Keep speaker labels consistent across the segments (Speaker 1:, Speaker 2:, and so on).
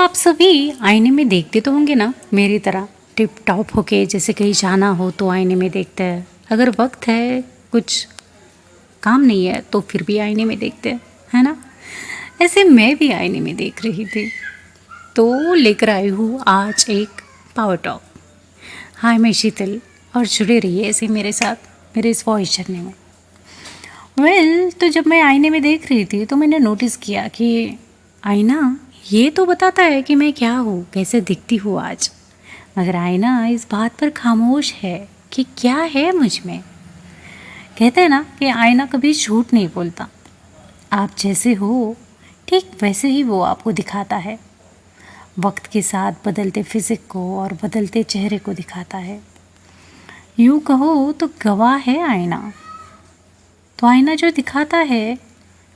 Speaker 1: आप सभी आईने में देखते तो होंगे ना मेरी तरह, टिप टॉप होके, जैसे कहीं जाना हो तो आईने में देखते हैं, अगर वक्त है कुछ काम नहीं है तो फिर भी आईने में देखते हैं, है ना। ऐसे मैं भी आईने में देख रही थी तो लेकर आई हूँ आज एक पावर टॉक। हाय, मैं शीतल और जुड़े रहिए ऐसे मेरे साथ मेरे इस वॉइस जर्नी में। तो जब मैं आईने में देख रही थी तो मैंने नोटिस किया कि आईना ये तो बताता है कि मैं क्या हूँ, कैसे दिखती हूँ आज, मगर आईना इस बात पर खामोश है कि क्या है मुझ में। कहते हैं ना कि आईना कभी झूठ नहीं बोलता। आप जैसे हो ठीक वैसे ही वो आपको दिखाता है। वक्त के साथ बदलते फिजिक को और बदलते चेहरे को दिखाता है। यूँ कहो तो गवाह है आईना। तो आईना जो दिखाता है,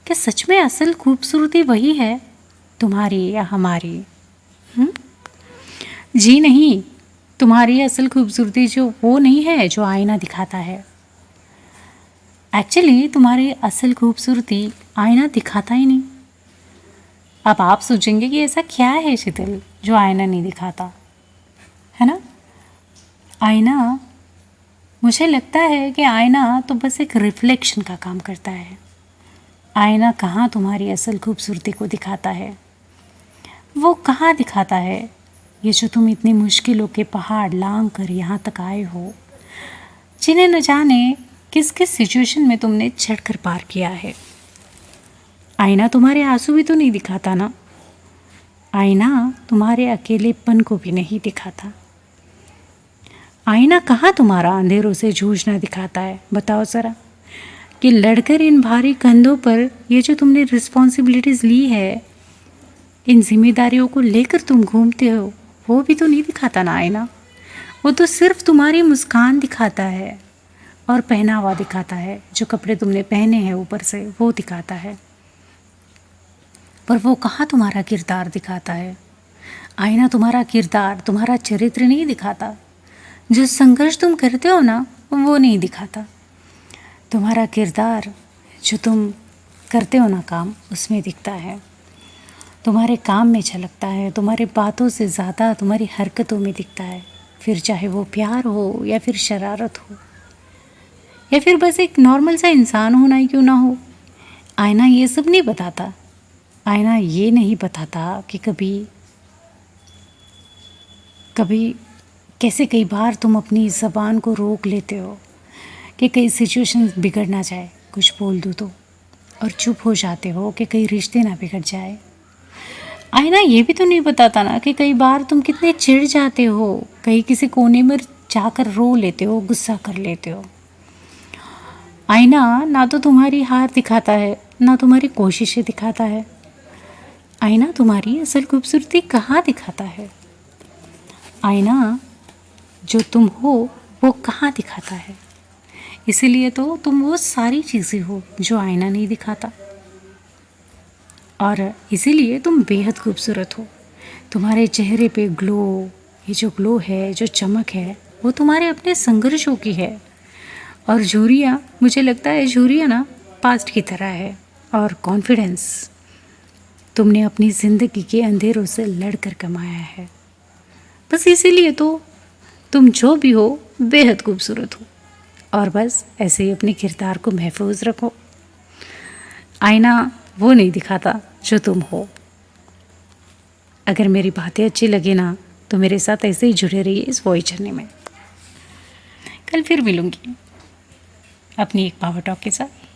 Speaker 1: क्या सच में असल खूबसूरती वही है, तुम्हारी या हमारी? जी नहीं, तुम्हारी असल खूबसूरती जो वो नहीं है जो आईना दिखाता है। एक्चुअली तुम्हारी असल खूबसूरती आईना दिखाता ही नहीं। अब आप सोचेंगे कि ऐसा क्या है शीतल जो आईना नहीं दिखाता, है ना। आईना, मुझे लगता है कि आईना तो बस एक रिफ्लेक्शन का काम करता है। आईना कहाँ तुम्हारी असल खूबसूरती को दिखाता है, वो कहाँ दिखाता है ये जो तुम इतनी मुश्किलों के पहाड़ लांग कर यहाँ तक आए हो, जिन्हें न जाने किस किस सिचुएशन में तुमने चढ़कर पार किया है। आईना तुम्हारे आंसू भी तो नहीं दिखाता ना। आईना तुम्हारे अकेलेपन को भी नहीं दिखाता। आईना कहाँ तुम्हारा अंधेरों से जूझना दिखाता है, बताओ ज़रा। कि लड़कर इन भारी कंधों पर ये जो तुमने रिस्पॉन्सिबिलिटीज़ ली है, इन जिम्मेदारियों को लेकर तुम घूमते हो, वो भी तो नहीं दिखाता ना आईना। वो तो सिर्फ तुम्हारी मुस्कान दिखाता है और पहनावा दिखाता है, जो कपड़े तुमने पहने हैं ऊपर से वो दिखाता है, पर वो कहाँ तुम्हारा किरदार दिखाता है। आईना तुम्हारा किरदार, तुम्हारा चरित्र नहीं दिखाता। जो संघर्ष तुम करते हो ना, वो नहीं दिखाता। तुम्हारा किरदार जो तुम करते हो ना काम, उसमें दिखता है। तुम्हारे काम में झलकता है, तुम्हारे बातों से ज़्यादा तुम्हारी हरकतों में दिखता है। फिर चाहे वो प्यार हो या फिर शरारत हो या फिर बस एक नॉर्मल सा इंसान होना ही क्यों ना हो, आईना ये सब नहीं बताता। आईना ये नहीं बताता कि कभी कभी कैसे कई बार तुम अपनी ज़बान को रोक लेते हो कि कई सिचुएशन बिगड़ ना जाए, कुछ बोल दूँ तो, और चुप हो जाते हो कि कई रिश्ते ना बिगड़ जाए। आईना ये भी तो नहीं बताता ना कि कई बार तुम कितने चिढ़ जाते हो, कहीं किसी कोने में जाकर रो लेते हो, गुस्सा कर लेते हो। आईना ना तो तुम्हारी हार दिखाता है, ना तुम्हारी कोशिशें दिखाता है। आईना तुम्हारी असल खूबसूरती कहाँ दिखाता है। आईना जो तुम हो वो कहाँ दिखाता है। इसीलिए तो तुम वो सारी चीज़ें हो जो आईना नहीं दिखाता, और इसीलिए तुम बेहद खूबसूरत हो। तुम्हारे चेहरे पे ग्लो, ये जो ग्लो है, जो चमक है, वो तुम्हारे अपने संघर्षों की है। और झुर्रियाँ, मुझे लगता है झुर्रियाँ ना पास्ट की तरह है, और कॉन्फिडेंस तुमने अपनी ज़िंदगी के अंधेरों से लड़कर कमाया है। बस इसीलिए तो तुम जो भी हो बेहद खूबसूरत हो, और बस ऐसे ही अपने किरदार को महफूज रखो। आईना वो नहीं दिखाता जो तुम हो। अगर मेरी बातें अच्छी लगे ना तो मेरे साथ ऐसे ही जुड़े रहिए इस वॉइस जर्नी में। कल फिर मिलूंगी अपनी एक पावर टॉक के साथ।